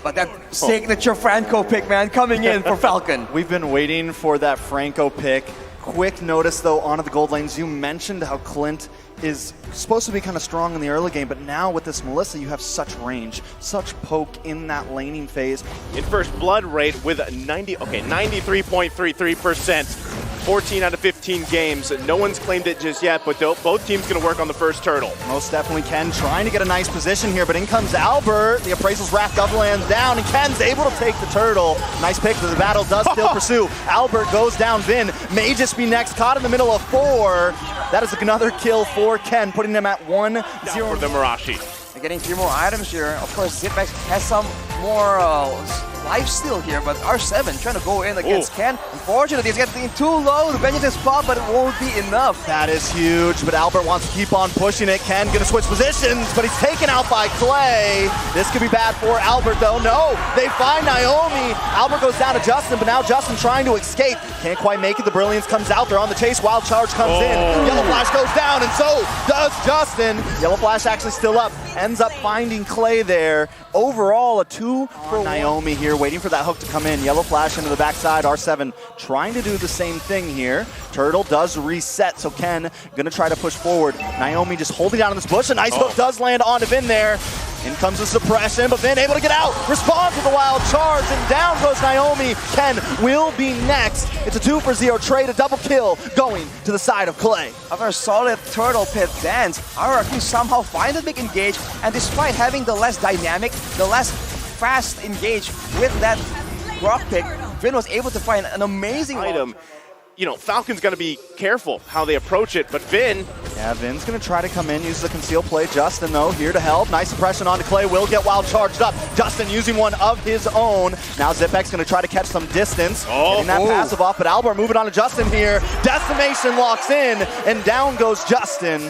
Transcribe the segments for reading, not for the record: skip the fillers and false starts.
But that signature Franco pick, man, coming in for Falcon. We've been waiting for that Franco pick. Quick notice, though, onto the gold lanes. You mentioned how Clint is supposed to be kind of strong in the early game, but now with this Melissa, you have such range, such poke in that laning phase. In first blood rate with 93.33%. 14 out of 15 games. No one's claimed it just yet, but both teams going to work on the first turtle. Most definitely Ken trying to get a nice position here, but in comes Albert. The Appraisal's Wrath double lands down, and Ken's able to take the turtle. Nice pick, but the battle does still pursue. Albert goes down, Vin may just be next, caught in the middle of 4. That is another kill for Ken, putting them at 1-0. For the Marashi. They're getting 3 more items here. Of course, Zipex has some more life steal here, but R7 trying to go in against Ken. Unfortunately, he's getting too low. The vengeance is spot, but it won't be enough. That is huge, but Albert wants to keep on pushing it. Ken gonna switch positions, but he's taken out by Clay. This could be bad for Albert, though. No, they find Naomi. Albert goes down to Justin, but now Justin trying to escape. Can't quite make it. The Brilliance comes out. They're on the chase. Wild Charge comes in. Yellow Flash goes down, and so does Justin. Yellow Flash actually still up. Ends up finding Clay there. Overall, a 2 for Naomi here, waiting for that hook to come in. Yellow Flash into the backside. R7 trying to do the same thing here. Turtle does reset, so Ken gonna try to push forward. Naomi just holding down in this bush. A nice hook does land onto Vin there. In comes the suppression, but Vin able to get out. Responds with a Wild Charge, and down goes Naomi. Ken will be next. It's a 2-for-0 trade, a double kill going to the side of Clay. After a solid turtle pit dance, RRQ somehow find a big engage, and despite having the less dynamic, the less fast engage with that rock pick, Vin was able to find an amazing item. You know, Falcon's going to be careful how they approach it, but Vin... Yeah, Vin's going to try to come in, use the concealed play. Justin, though, here to help. Nice suppression onto Clay, will get Wild Charged up. Justin using one of his own. Now Zipex going to try to catch some distance. Getting that passive off, but Albert moving on to Justin here. Decimation locks in, and down goes Justin.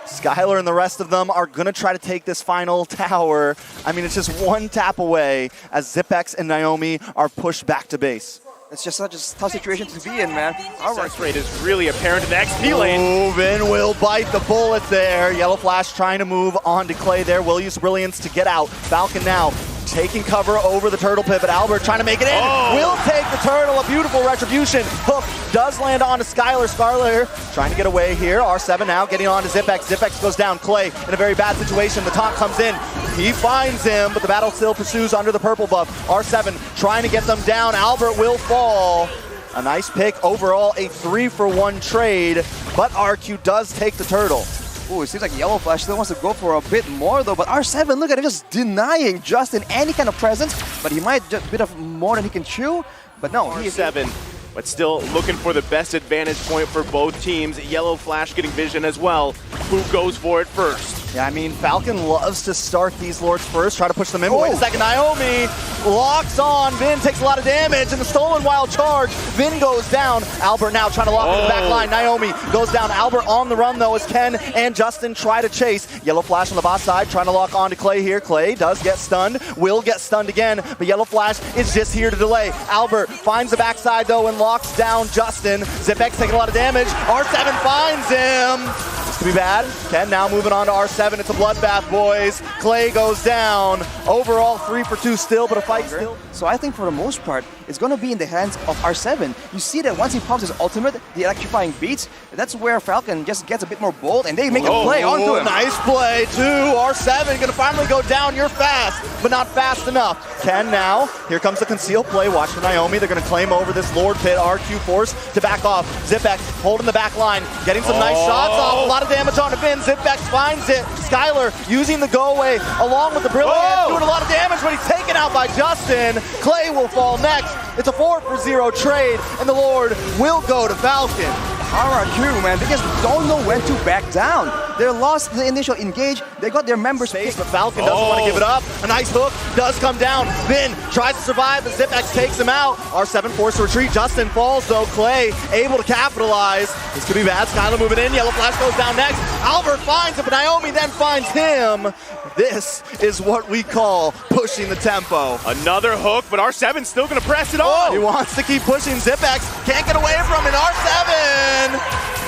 Skylar and the rest of them are going to try to take this final tower. I mean, it's just one tap away as Zipex and Naomi are pushed back to base. It's just such a tough situation to be in, man. Success rate is really apparent in the XP lane. Vin will bite the bullet there. Yellow Flash trying to move on to Clay there. Will use Brilliance to get out. Falcon now taking cover over the turtle pit, but Albert trying to make it in. Will take the turtle, a beautiful retribution. Hook does land on to Skylar. Skylar trying to get away here. R7 now getting on to Zipex. Zipex goes down. Clay in a very bad situation. The taunt comes in. He finds him, but the battle still pursues under the purple buff. R7 trying to get them down. Albert will fall. A nice pick. Overall, a 3-for-1 trade, but RQ does take the turtle. Ooh, it seems like Yellow Flash still wants to go for a bit more though, but R7, look at him just denying Justin any kind of presence, but he might just a bit of more than he can chew, but no. R7, but still looking for the best advantage point for both teams. Yellow Flash getting vision as well. Who goes for it first? Yeah, I mean, Falcon loves to start these lords first, try to push them in, but wait a second, Naomi locks on, Vin takes a lot of damage, and the stolen Wild Charge, Vin goes down, Albert now trying to lock in the back line, Naomi goes down, Albert on the run though as Ken and Justin try to chase. Yellow Flash on the bot side, trying to lock on to Clay here, Clay does get stunned, will get stunned again, but Yellow Flash is just here to delay. Albert finds the backside though and locks down Justin. Zipex taking a lot of damage, R7 finds him. This could be bad. Ken now moving on to R7. It's a bloodbath, boys. Clay goes down. Overall, 3-for-2 still, but a fight still. So I think for the most part, it's going to be in the hands of R7. You see that once he pops his ultimate, the electrifying beats, that's where Falcon just gets a bit more bold, and they make a play onto him. Nice play, too. R7 going to finally go down. You're fast, but not fast enough. Ken now. Here comes the concealed play. Watch for Naomi. They're going to claim over this Lord Pit. RQ force to back off. Zipex holding the back line, getting some nice shots off. A lot of damage on the Vin. Zipex finds it. Skylar using the go away along with the Brilliant, doing a lot of damage, but he's taken out by Justin. Clay will fall next. It's a 4-for-0 trade, and the Lord will go to Falcon. RRQ, man, they just don't know when to back down. They lost the initial engage. They got their members face, but Falcon doesn't want to give it up. A nice hook does come down. Vin tries to survive, but Zipex takes him out. R7 forced to retreat. Justin falls, though. Clay able to capitalize. This could be bad. Skylar moving in. Yellow Flash goes down next. Albert finds it, but Naomi then finds him. This is what we call pushing the tempo. Another hook, but R7's still going to press it on. He wants to keep pushing. Zipex can't get away from it. R7!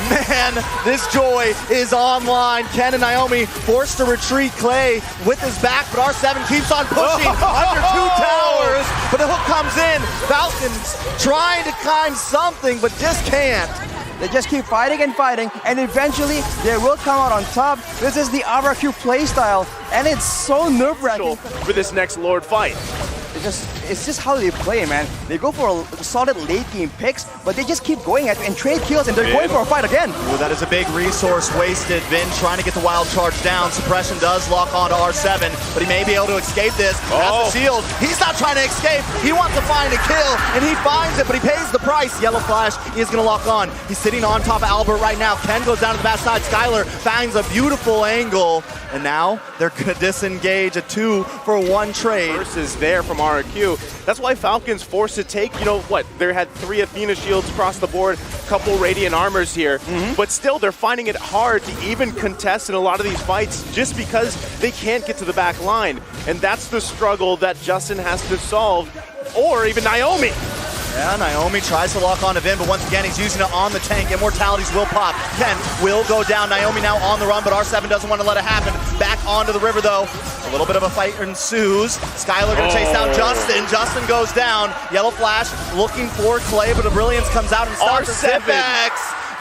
Man, this joy is online. Ken and Naomi forced to retreat. Clay with his back, but R7 keeps on pushing under 2 towers. comes in. Falcon's trying to climb something, but just can't. They just keep fighting and fighting, and eventually they will come out on top. This is the RRQ playstyle, and it's so nerve-wracking for this next Lord fight. It's just how they play, man. They go for a solid late game picks, but they just keep going at you and trade kills, and they're going for a fight again. Ooh, that is a big resource wasted. Vin trying to get the wild charge down. Suppression does lock onto R7, but he may be able to escape this. Has the shield. He's not trying to escape. He wants to find a kill, and he finds it, but he pays the price. Yellow Flash is going to lock on. He's sitting on top of Albert right now. Ken goes down to the back side. Skylar finds a beautiful angle, and now they're going to disengage a 2-for-1 trade. Versus there from RRQ. That's why Falcon's forced to take, you know what, they had 3 Athena shields across the board, couple Radiant armors here, but still they're finding it hard to even contest in a lot of these fights just because they can't get to the back line. And that's the struggle that Justin has to solve, or even Naomi. Yeah, Naomi tries to lock on to Vin, but once again, he's using it on the tank. Immortalities will pop. Ken will go down. Naomi now on the run, but R7 doesn't want to let it happen. Back onto the river, though. A little bit of a fight ensues. Skylar gonna chase down Justin. Justin goes down. Yellow Flash looking for Clay, but the Brilliance comes out and stops R7. Zipex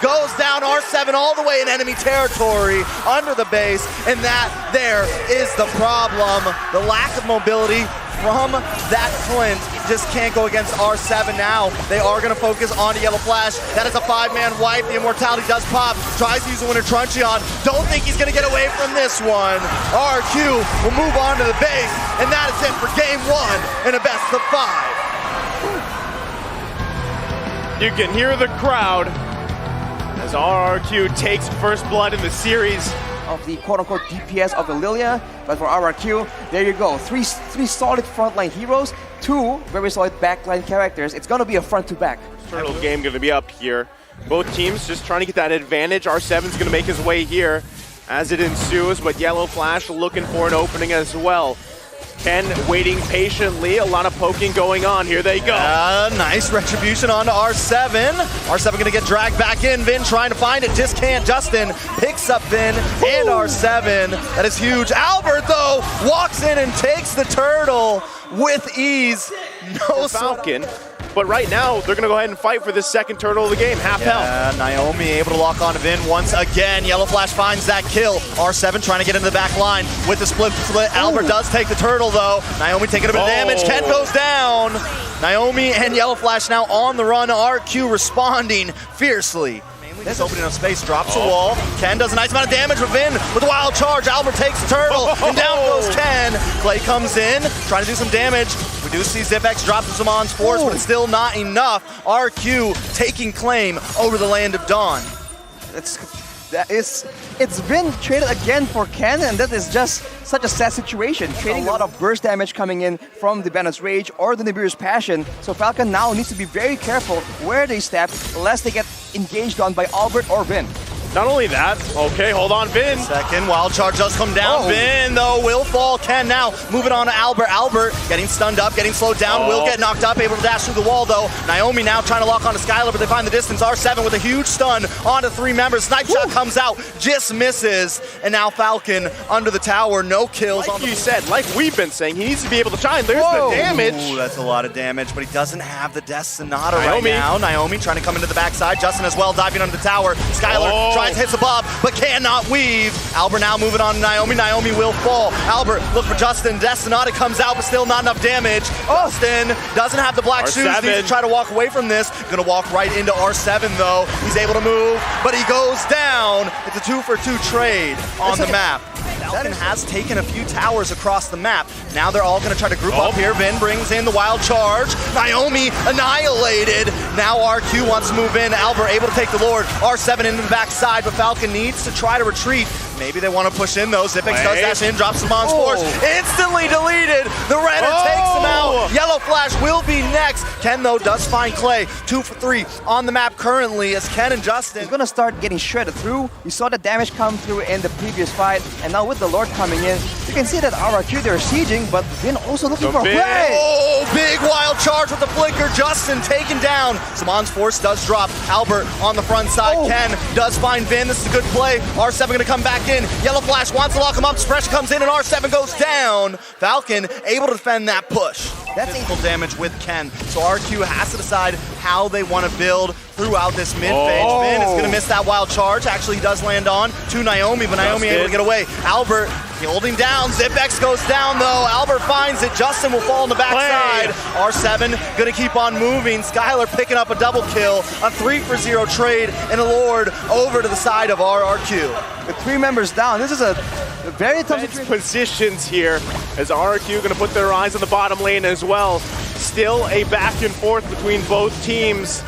goes down. R7 all the way in enemy territory under the base, and that there is the problem. The lack of mobility from that Clint just can't go against R7 now. They are going to focus on Yellow Flash. That is a 5-man wipe. The Immortality does pop. Tries to use the Winter Truncheon. Don't think he's going to get away from this one. RRQ will move on to the base, and that is it for game 1 in a best of 5. You can hear the crowd as RRQ takes first blood in the series. Of the quote-unquote DPS of the Lilia, but for RRQ, there you go. Three solid frontline heroes, 2 very solid backline characters. It's gonna be a front-to-back. Turtle game gonna be up here. Both teams just trying to get that advantage. R7's gonna make his way here as it ensues, but Yellow Flash looking for an opening as well. Ken waiting patiently, a lot of poking going on. Here they go. Nice retribution onto R7. R7 gonna get dragged back in. Vin trying to find it, just can't. Justin picks up Vin and R7. That is huge. Albert, though, walks in and takes the turtle with ease. No Falcon. But right now, they're going to go ahead and fight for this second turtle of the game, half health. Naomi able to lock on to Vin once again. Yellow Flash finds that kill. R7 trying to get into the back line with the split. Albert does take the turtle, though. Naomi taking a bit of damage. Ken goes down. Naomi and Yellow Flash now on the run. RQ responding fiercely. This opening up space, drops a wall. Ken does a nice amount of damage with Vin with a wild charge. Albert takes the turtle, and down goes Ken. Clay comes in, trying to do some damage. We do see Zipex drop some on Sports, but it's still not enough. RQ taking claim over the land of Dawn. It's been traded again for Ken, and that is just such a sad situation. Trading a lot of burst damage coming in from the Bandit's Rage or the Nibiru's Passion. So Falcon now needs to be very careful where they step, lest they get engaged on by Albert or Vin. Not only that, okay, hold on, Vin. Second wild charge does come down. Vin, though, will fall. Ken now moving on to Albert. Albert getting stunned up, getting slowed down, will get knocked up, able to dash through the wall, though. Naomi now trying to lock onto Skylar, but they find the distance. R7 with a huge stun onto 3 members. Snipe shot comes out, just misses. And now Falcon under the tower, no kills. Like you said, like we've been saying, he needs to be able to shine. There's the damage. Ooh, that's a lot of damage, but he doesn't have the Death Sonata right now. Naomi trying to come into the backside. Justin as well, diving under the tower. Skylar tries to hit the bob, but cannot weave. Albert now moving on to Naomi. Naomi will fall. Albert look for Justin. Death Sonata comes out, but still not enough damage. Justin doesn't have the black shoes. Needs to try to walk away from this. Gonna walk right into R7 though. He's able to move, but he goes down. It's a 2-for-2 trade on the map. Falcon has taken a few towers across the map. Now they're all going to try to group up here. Vin brings in the wild charge. Naomi annihilated. Now RQ wants to move in. Albert able to take the Lord. R7 into the backside, but Falcon needs to try to retreat. Maybe they want to push in though. Zipex does dash in, drops some on Sports. Instantly deleted. The Redder takes him out. Yellow Flash will be next. Ken though does find Clay. 2 for 3 on the map currently as Ken and Justin. He's gonna start getting shredded through. We saw the damage come through in the previous fight, and now with the Lord coming in, you can see that RRQ, they're sieging, but Vin also looking for a play. Oh, big wild charge with the flicker. Justin taken down. Samon's force does drop. Albert on the front side. Ken does find Vin. This is a good play. R7 gonna come back in. Yellow Flash wants to lock him up. Fresh comes in and R7 goes down. Falcon able to defend that push. That's physical damage with Ken. So RRQ has to decide how they want to build throughout this mid-phase. Vin is going to miss that wild charge. Actually, he does land on to Naomi, but Naomi able to get away. Albert holding down. Zipex goes down, though. Albert finds it. Justin will fall on the backside. R7 going to keep on moving. Skylar picking up a double kill. A 3-for-0 trade, and a Lord over to the side of RRQ. With 3 members down, this is a very tough positions here as RRQ going to put their eyes on the bottom lane as well. Still a back and forth between both teams.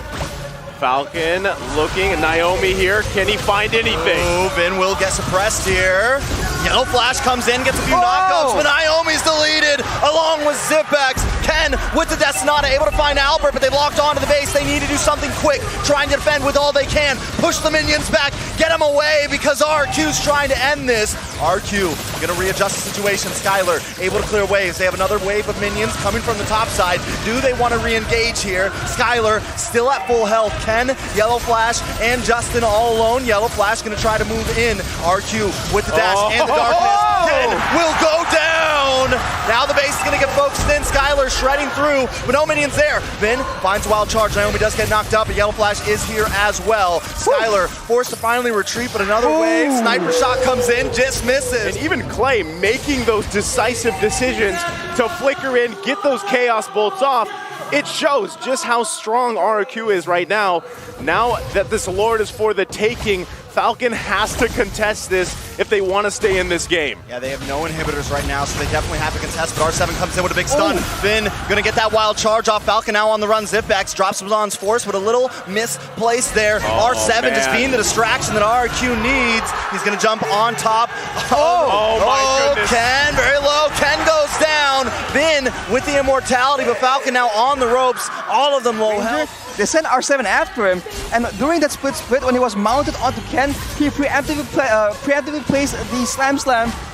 Falcon looking at Naomi here. Can he find anything? Vin will get suppressed here. Yellow Flash comes in, gets a few knockups, but Naomi's deleted along with Zipex. Ken with the Destinata able to find Albert, but they've locked onto the base. They need to do something quick, trying to defend with all they can. Push the minions back, get them away because RRQ's trying to end this. RRQ gonna readjust the situation. Skylar able to clear waves. They have another wave of minions coming from the top side. Do they want to re-engage here? Skylar still at full health. Ken, Yellow Flash, and Justin all alone. Yellow Flash gonna try to move in. RRQ with the dash and the darkness. Ken will go down. Now the base is gonna get focused in. Skylar shredding through, but no minions there. Vin finds a wild charge. Naomi does get knocked up, but Yellow Flash is here as well. Skylar forced to finally retreat, but another wave. Sniper shot comes in, just misses. And even Clay making those decisive decisions to flicker in, get those Chaos Bolts off. It shows just how strong RRQ is right now. Now that this Lord is for the taking, Falcon has to contest this if they want to stay in this game. Yeah, they have no inhibitors right now, so they definitely have to contest, but R7 comes in with a big stun. Vin gonna get that wild charge off. Falcon now on the run. Zipex drops him on his force, but a little misplaced there. R7 just being the distraction that RRQ needs. He's gonna jump on top. Oh my goodness. Ken, very low. Ken goes down. Vin with the immortality, but Falcon now on the ropes. All of them low health. They sent R7 after him, and during that split when he was mounted onto Ken, he preemptively placed the Slam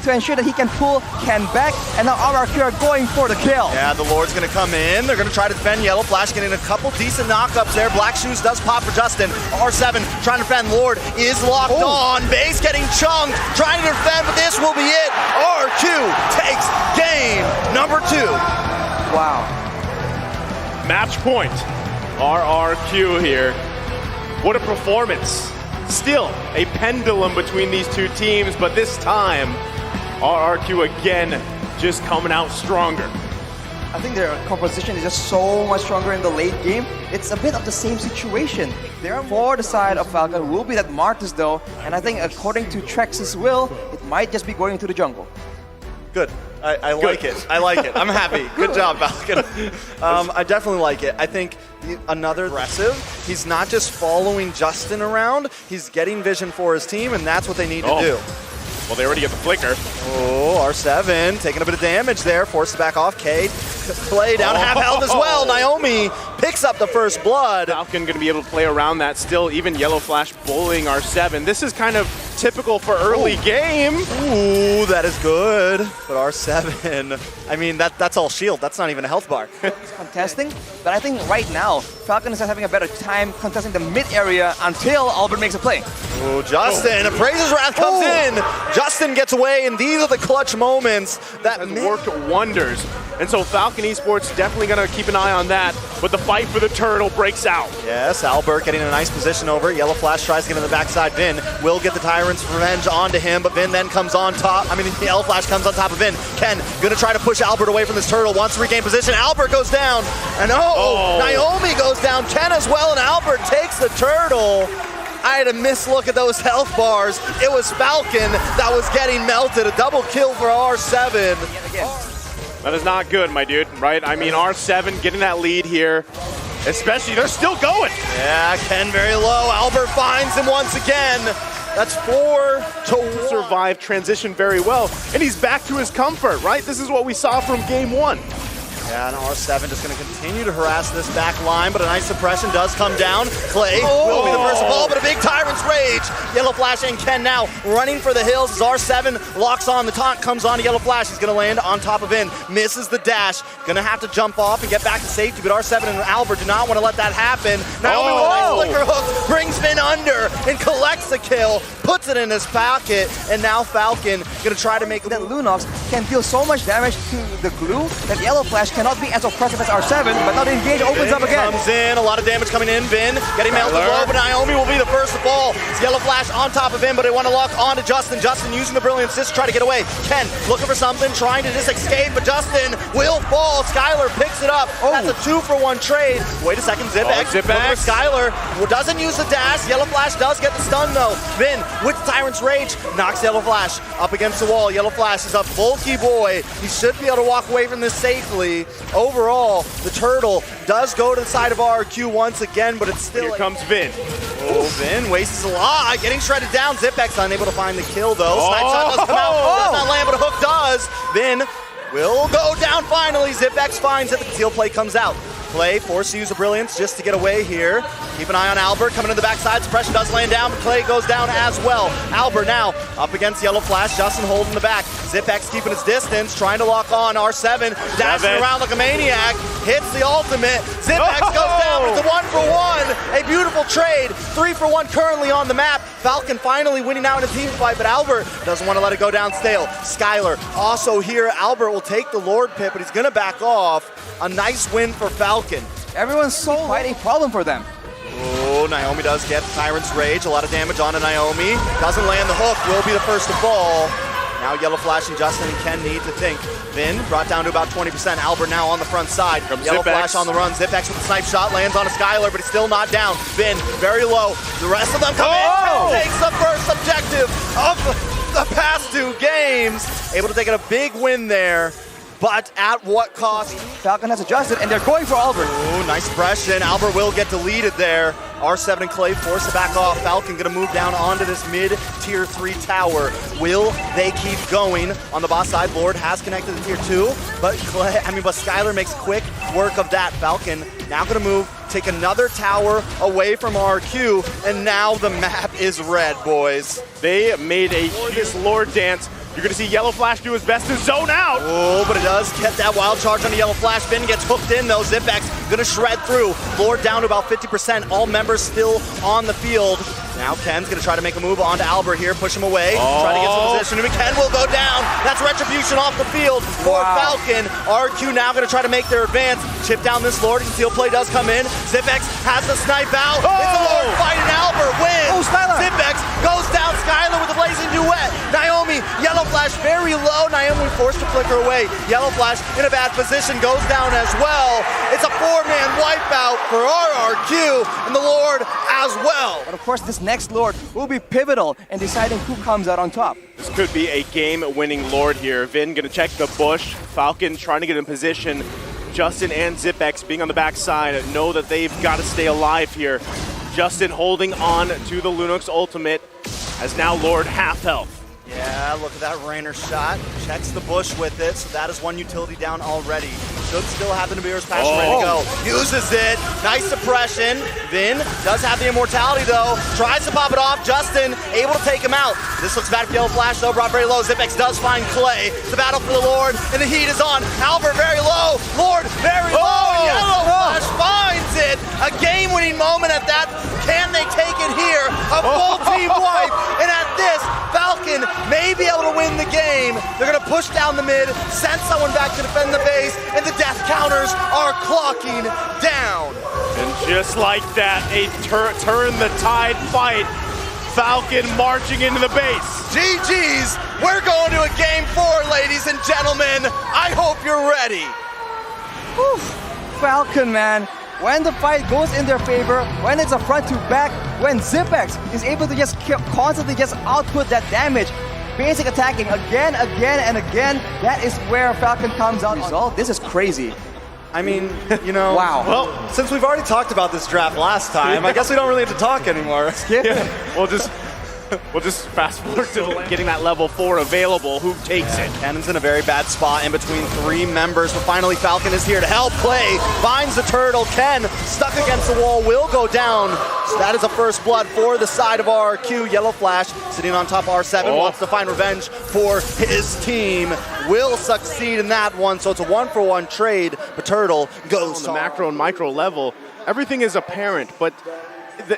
to ensure that he can pull Ken back, and now RRQ are going for the kill. Yeah, the Lord's gonna come in. They're gonna try to defend. Yellow Flash getting a couple decent knockups there. Black Shoes does pop for Justin. R7 trying to defend. Lord is locked on. Base getting chunked, trying to defend, but this will be it. RRQ takes game number 2. Wow. Match point. RRQ here. What a performance. Still a pendulum between these two teams, but this time RRQ again just coming out stronger. I think their composition is just so much stronger in the late game. It's a bit of the same situation. They're for the side of Falcon will be that Martis though, and I think according to Trex's will, it might just be going into the jungle. Good. I like it. I like it. I'm happy. Good job, Falcon. I definitely like it. I think another aggressive. He's not just following Justin around. He's getting vision for his team, and that's what they need to do. Well, they already get the flicker. R7 taking a bit of damage there. Forced to back off. Cade. Clay down to half health as well. Naomi picks up the first blood. Falcon going to be able to play around that still. Even Yellow Flash bullying R7. This is kind of typical for early game. Ooh, that is good. But R7, I mean, that's all shield. That's not even a health bar. Contesting, but I think right now, Falcon is having a better time contesting the mid area until Albert makes a play. Oh, Justin, Appraiser's Wrath comes in. Justin gets away, and these are the clutch moments that has worked wonders. And so Falcon Esports definitely going to keep an eye on that, but the fight for the turtle breaks out. Yes, Albert getting a nice position over. Yellow Flash tries to get in the backside. Vin will get the Tyrant's Revenge onto him, but Vin then comes on top. I mean, the Yellow Flash comes on top of Vin. Ken going to try to push Albert away from this turtle. Wants to regain position. Albert goes down. And Naomi goes down. Ken as well, and Albert takes the turtle. I had a mislook at those health bars. It was Falcon that was getting melted. A double kill for R7. That is not good, my dude, right? I mean, R7 getting that lead here, especially, they're still going. Yeah, Ken very low. Albert finds him once again. That's 4 to survive transition very well, and he's back to his comfort, right? This is what we saw from game 1. Yeah, and R7 just going to continue to harass this back line, but a nice suppression does come down. Clay will be the first of all, but a big Tyrant's Rage. Yellow Flash and Ken now running for the hills as R7 locks on. The taunt comes on to Yellow Flash. He's going to land on top of In. Misses the dash. Going to have to jump off and get back to safety, but R7 and Albert do not want to let that happen. Naomi with a nice flicker hook brings Vin under and collects the kill. puts it in his pocket, and now Falcon gonna try to make that Lunox can deal so much damage to the glue that Yellow Flash cannot be as oppressive as R7, but now the engage opens up again. Comes in, a lot of damage coming in. Vin getting melted low, but Naomi will be the first to fall. It's Yellow Flash on top of him, but they want to lock on to Justin. Justin using the Brilliant Assist to try to get away. Ken looking for something, trying to just escape, but Justin will fall. Skylar picks it up. That's a 2-for-1 trade. Wait a second, Zip-X. Skylar doesn't use the dash. Yellow Flash does get the stun though. Vin with Tyrant's Rage knocks Yellow Flash up against the wall. Yellow Flash is a bulky boy. He should be able to walk away from this safely. Overall, the Turtle does go to the side of RRQ once again, but it's still... Here comes Vin. Oh, Vin wastes a lot. Getting shredded down. Zip-X unable to find the kill though. Snipe shot does come out. Does not land, but a hook does. Vin will go down finally. Zip-X finds it. The conceal play comes out. Clay forced to use the Brilliance just to get away here. Keep an eye on Albert coming to the backside. Suppression does land down, but Clay goes down as well. Albert now up against Yellow Flash. Justin holding the back. Zip-X keeping his distance, trying to lock on R7. Dashing around like a maniac. Hits the ultimate. Zip-X goes down. It's a 1-for-1. A beautiful trade. 3-for-1 currently on the map. Falcon finally winning out in a team fight, but Albert doesn't want to let it go down stale. Skylar also here. Albert will take the Lord Pit, but he's going to back off. A nice win for Falcon. Everyone's so quite a problem for them. Oh, Naomi does get Tyrant's Rage. A lot of damage onto Naomi. Doesn't land the hook. Will be the first to fall. Now Yellow Flash and Justin and Ken need to think. Vin brought down to about 20%. Albert now on the front side. Yellow Flash on the run. Zip-X with the snipe shot. Lands on a Skylar, but he's still not down. Vin very low. The rest of them come in. Takes the first objective of the past 2 games. Able to take it a big win there. But at what cost? Falcon has adjusted, and they're going for Albert. Oh, nice suppression. Albert will get deleted there. R7 and Clay forced to back off. Falcon gonna move down onto this mid-tier 3 tower. Will they keep going? On the boss side, Lord has connected to tier 2, but Skylar makes quick work of that. Falcon now gonna move, take another tower away from RQ, and now the map is red, boys. They made a huge Lord dance. You're going to see Yellow Flash do his best to zone out. Oh, but it does get that wild charge on the Yellow Flash. Vin gets hooked in though. Zip-X going to shred through. Lord down to about 50%. All members still on the field. Now Ken's going to try to make a move onto Albert here, push him away, try to get some position, and Ken will go down. That's Retribution off the field for Falcon. RQ now going to try to make their advance. Chip down this Lord, conceal play does come in. Zip-X has the snipe out. It's a Lord fight, and Albert wins. Zip-X goes down. Skylar with the blazing duet. Naomi, Yellow Flash very low. Naomi forced to flicker away. Yellow Flash in a bad position, goes down as well. It's a 4-man wipeout for RRQ, and the Lord as well. But of course, this next Lord will be pivotal in deciding who comes out on top. This could be a game-winning Lord here. Vin gonna check the bush. Falcon trying to get in position. Justin and Zip-X being on the backside know that they've got to stay alive here. Justin holding on to the Lunox ultimate as now Lord half health. Yeah, look at that Rainer shot. Checks the bush with it, so that is 1 utility down already. Should still have the Nibiru's passion ready to go. Uses it. Nice suppression. Vin does have the immortality though. Tries to pop it off. Justin able to take him out. This looks bad for Yellow Flash though. Brought very low. Zip-X does find Clay. The battle for the Lord, and the heat is on. Albert very low. Lord very low. Yellow Flash finds it. A game-winning moment at that. Can they take it here? A full team wipe. And at this, Falcon may be able to win the game. They're going to push down the mid, send someone back to defend the base, and the death counters are clocking down. And just like that, a turn the tide fight. Falcon marching into the base. GG's, we're going to a game 4, ladies and gentlemen. I hope you're ready. Whew. Falcon, man. When the fight goes in their favor, when it's a front to back, when Zip-X is able to just constantly just output that damage, basic attacking again, and again, that is where Falcon comes out. Result, this is crazy. I mean, you know, wow. Well, since we've already talked about this draft last time, I guess we don't really have to talk anymore. We'll just fast forward to getting that level 4 available. Who takes it? Cannon's in a very bad spot in between 3 members, but finally Falcon is here to help. Clay finds the turtle. Ken, stuck against the wall, will go down. So that is a first blood for the side of RQ. Yellow Flash sitting on top of R7, wants to find revenge for his team. Will succeed in that one, so it's a 1-for-1 trade, but Turtle goes on the macro and micro level. Everything is apparent, but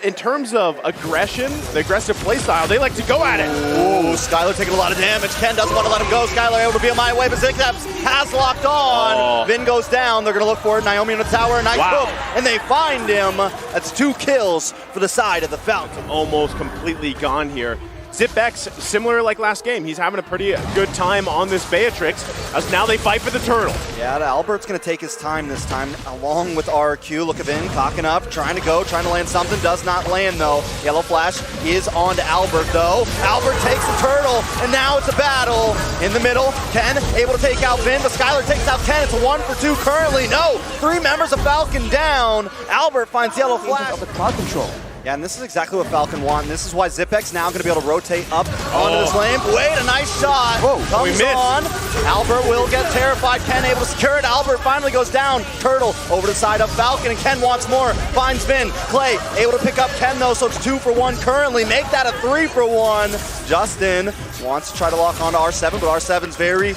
in terms of aggression, the aggressive play style, they like to go at it. Ooh, Skylar taking a lot of damage. Ken doesn't want to let him go. Skylar able to be a my way, but Zigzaps has locked on. Vin goes down. They're going to look for it. Naomi on the tower. Nice hook. And they find him. That's 2 kills for the side of the Falcon. Almost completely gone here. ZipX, similar like last game, he's having a pretty good time on this Beatrix, as now they fight for the turtle. Yeah, Albert's going to take his time this time, along with RRQ. Look at Vin, cocking up, trying to land something. Does not land, though. Yellow Flash is on to Albert, though. Albert takes the turtle, and now it's a battle. In the middle, Ken able to take out Vin, but Skylar takes out Ken. It's a 1 for 2 currently. No, 3 members of Falcon down. Albert finds Yellow Flash. Of the crowd control. Yeah, and this is exactly what Falcon want. And this is why ZipX now going to be able to rotate up onto this lane. Wait, a nice shot. Whoa, comes on. Albert will get terrified. Ken able to secure it. Albert finally goes down. Turtle over to the side of Falcon, and Ken wants more. Finds Vin. Clay able to pick up Ken, though, so it's 2 for 1 currently. Make that a 3 for 1. Justin wants to try to lock onto R7, but R7's very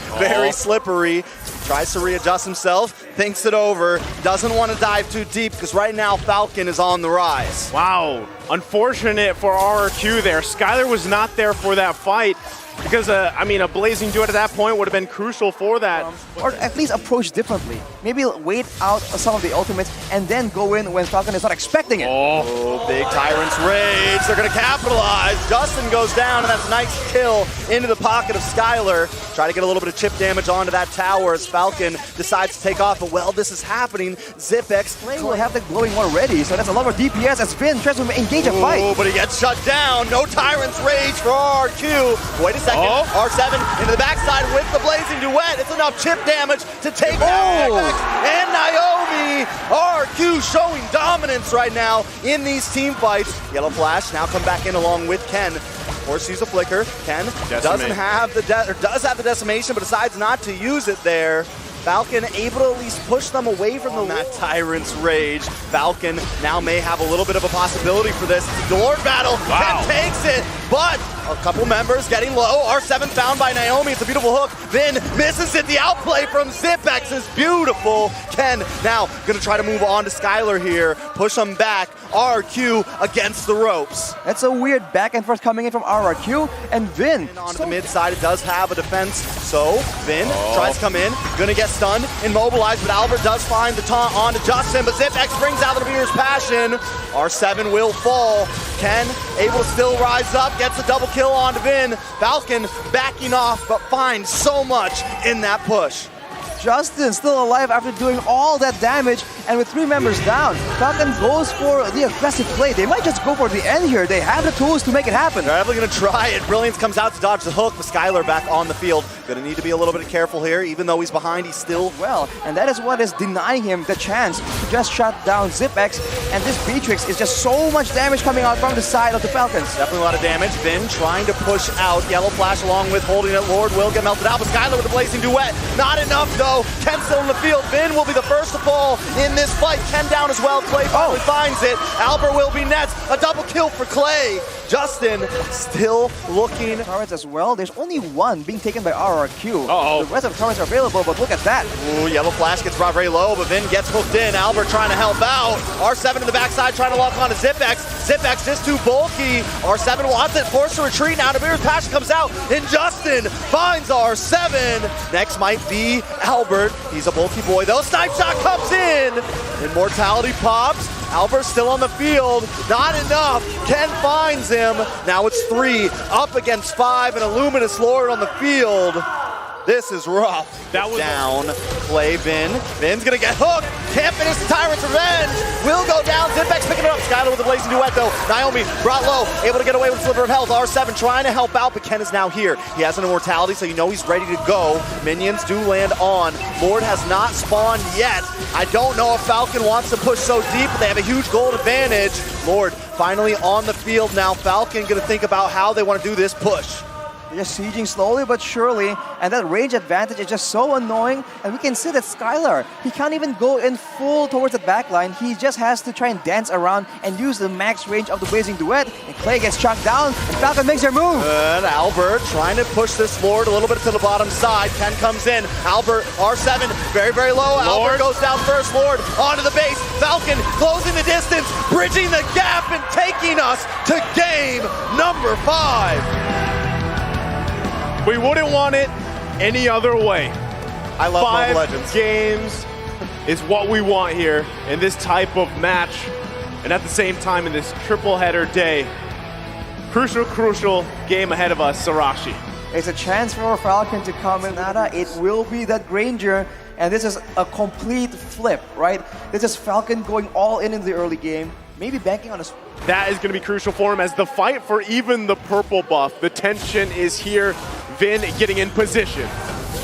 slippery. Tries to readjust himself, thinks it over, doesn't want to dive too deep because right now Falcon is on the rise. Wow, unfortunate for RRQ there. Skylar was not there for that fight because, I mean, a blazing duet at that point would have been crucial for that. Or at least approach differently. Maybe wait out some of the ultimates and then go in when Falcon is not expecting it. Oh, big Tyrant's Rage. They're going to capitalize. Justin goes down, and that's a nice kill into the pocket of Skylar. Try to get a little bit of chip damage onto that tower as Falcon decides to take off. But while this is happening, ZipX will have the glowing one ready, so that's a lot more DPS as Finn tries to engage a fight. Oh, but he gets shut down. No Tyrant's Rage for RRQ. Wait a second. R7 into the backside with the blazing duet. It's enough chip damage to take down ZipX and Naomi. RRQ showing dominance right now in these team fights. Yellow Flash now come back in along with Ken. Of course, use a flicker. Ken doesn't have does have the decimation, but decides not to use it there. Falcon able to at least push them away from that Tyrant's Rage. Falcon now may have a little bit of a possibility for this. It's a Lord battle. Ken takes it, but a couple members getting low. R7 found by Naomi. It's a beautiful hook. Then misses it. The outplay from ZipX is beautiful. Ken now going to try to move on to Skylar here. Push them back. RRQ against the ropes. That's a weird back and forth coming in from RRQ, and Vin. On the mid side, it does have a defense. So Vin tries to come in. Going to get stunned, immobilized, but Albert does find the taunt on to Justin, but ZipX brings out the Beer's passion. R7 will fall. Ken able to still rise up, gets a double kill on to Vin. Falcon backing off, but finds so much in that push. Justin still alive after doing all that damage, and with 3 members down, Falcon goes for the aggressive play. They might just go for the end here. They have the tools to make it happen. They're definitely going to try it. Brilliance comes out to dodge the hook, but Skylar back on the field. Going to need to be a little bit careful here. Even though he's behind, he's still well, and that is what is denying him the chance to just shut down ZipX, and this Beatrix is just so much damage coming out from the side of the Falcons. Definitely a lot of damage. Vin trying to push out. Yellow Flash along with holding it. Lord will get melted out, but Skylar with the blazing duet. Not enough, though. Ken still in the field. Vin will be the first to fall in this fight. Ken down as well. Clay finally finds it. Albert will be next. A double kill for Clay. Justin still looking. Turrets as well. There's only one being taken by RRQ. The rest of the turrets are available, but look at that. Ooh, Yellow Flash gets brought very low, but Vin gets hooked in. Albert trying to help out. R7 in the backside trying to lock on to ZipX. ZipX just too bulky. R7 wants it, forced to retreat now. Beer's passion comes out, and Justin finds R7. Next might be Albert. He's a bulky boy though. Snipe shot comes in. Immortality pops. Albert's still on the field. Not enough. Ken finds him. Now it's 3 up against 5, and a Luminous Lord on the field. This is rough. That was down. Play Vin. Vin's gonna get hooked. Can't finish the Tyrant's Revenge. Will go down. ZipX picking it up. Skylar with the blazing duet though. Naomi brought low. Able to get away with a sliver of health. R7 trying to help out, but Ken is now here. He has an immortality, so you know he's ready to go. Minions do land on. Lord has not spawned yet. I don't know if Falcon wants to push so deep, but they have a huge gold advantage. Lord finally on the field now. Falcon gonna think about how they want to do this push. They're just sieging slowly but surely, and that range advantage is just so annoying. And we can see that Skylar, he can't even go in full towards the back line. He just has to try and dance around and use the max range of the Blazing Duet. And Clay gets chucked down, and Falcon makes their move. And Albert trying to push this Lord a little bit to the bottom side. Ken comes in. Albert, R7, very, very low. Albert goes down first. Lord onto the base. Falcon closing the distance, bridging the gap, and taking us to game number 5. We wouldn't want it any other way. I love Mobile 5 Legends. games is what we want here in this type of match. And at the same time, in this triple header day, crucial game ahead of us, Sarashi. It's a chance for Falcon to come in. It will be that Granger, and this is a complete flip, right? This is Falcon going all in the early game, maybe banking on a... That is going to be crucial for him as the fight for even the purple buff. The tension is here. Vin getting in position.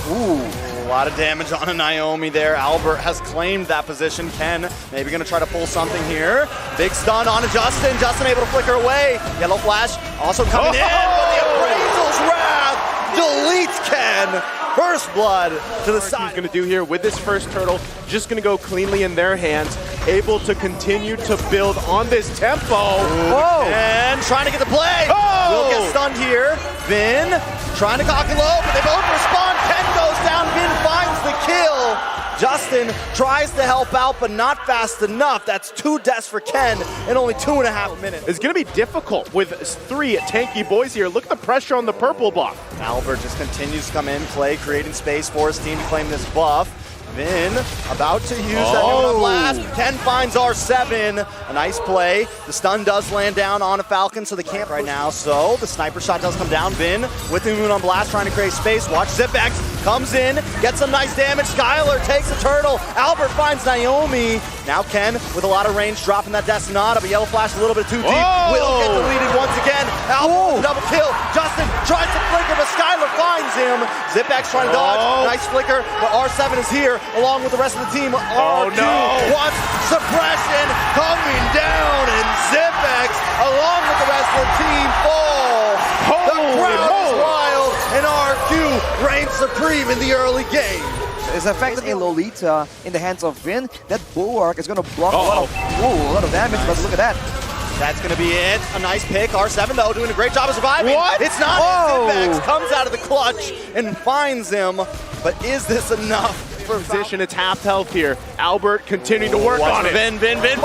Ooh, a lot of damage on a Naomi there. Albert has claimed that position. Ken maybe going to try to pull something here. Big stun on Justin. Justin able to flicker away. Yellow flash also coming in, but the Appraisal's Wrath deletes Ken. First blood to the side. He's going to do here with this first turtle, just going to go cleanly in their hands, able to continue to build on this tempo. Whoa! And trying to get the play. Oh! Will get stunned here. Vin trying to cock it low, but they both respond. Ken goes down. Vin finds the kill. Justin tries to help out, but not fast enough. That's 2 deaths for Ken in only 2.5 minutes. It's going to be difficult with 3 tanky boys here. Look at the pressure on the purple buff. Albert just continues to come in, Clay creating space for his team to claim this buff. Vin about to use that Neon Blast. Ken finds R7. A nice play. The stun does land down on a Falcon, so they can't right now. So the sniper shot does come down. Vin with the Neon Blast trying to create space. Watch Zipex. Comes in, gets some nice damage. Skylar takes a turtle. Albert finds Naomi. Now Ken with a lot of range dropping that Destinata, but Yellow Flash a little bit too deep. Will get deleted once again. Albert with a double kill. Justin tries to flicker, but Skylar finds him. Zipex trying to dodge. Nice flicker, but R7 is here along with the rest of the team. RRQ wants suppression coming down, and Zipex along with the rest of the team fall. The crowd is wild, and RRQ reigns supreme in the early game. It's effectively a Lolita in the hands of Vin. That Bulwark is going to block a lot of damage, but look at that. That's going to be it. A nice pick. R7, though, doing a great job of surviving. What? It's not. Zipex comes out of the clutch and finds him, but is this enough? Position, it's half health here. Albert continuing to work on it. Vin with the flicker!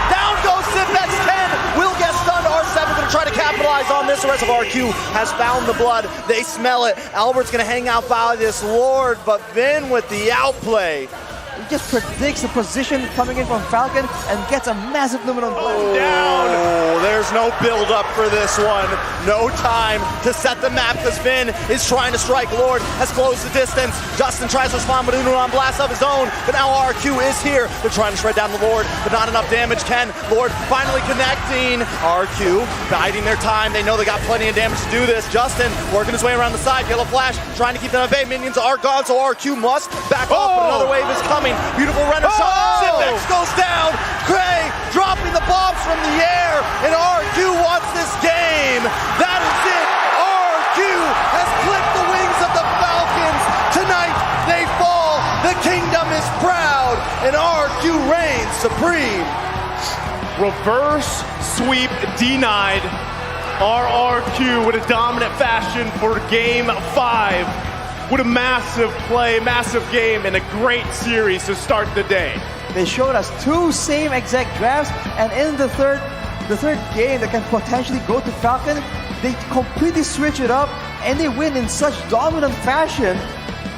Down goes Zipex. Ken will get stunned. R7 going to try to capitalize on this. The rest of RQ has found the blood. They smell it. Albert's going to hang out by this Lord, but Vin with the outplay. He just predicts the position coming in from Falcon and gets a massive Luminum blast. Down! Oh, there's no build-up for this one. No time to set the map because Vin is trying to strike. Lord has closed the distance. Justin tries to respond with Uno on blast of his own, but now RQ is here. They're trying to shred down the Lord, but not enough damage. Ken, Lord finally connecting. RQ biding their time. They know they got plenty of damage to do this. Justin working his way around the side. Yellow Flash trying to keep them at bay. Minions are gone, so RQ must back off, but another wave is coming. Beautiful runner shot. Zipex goes down. Cray dropping the bombs from the air, and RQ wants this game. That is it. RQ has clipped the wings of the Falcons. Tonight they fall. The kingdom is proud, and RQ reigns supreme. Reverse sweep denied. RRQ with a dominant fashion for game 5. What a massive play, massive game, and a great series to start the day. They showed us 2 same exact drafts, and in the third game that can potentially go to Falcon, they completely switch it up, and they win in such dominant fashion.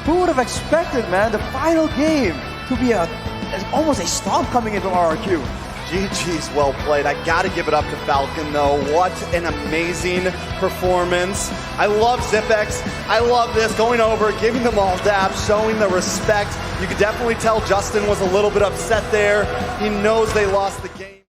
Who would have expected, man, the final game to be almost a stomp coming in from RRQ? GG's well played. I gotta give it up to Falcon though. What an amazing performance. I love Zipex. I love this, going over, giving them all dabs, showing the respect. You could definitely tell Justin was a little bit upset there. He knows they lost the game.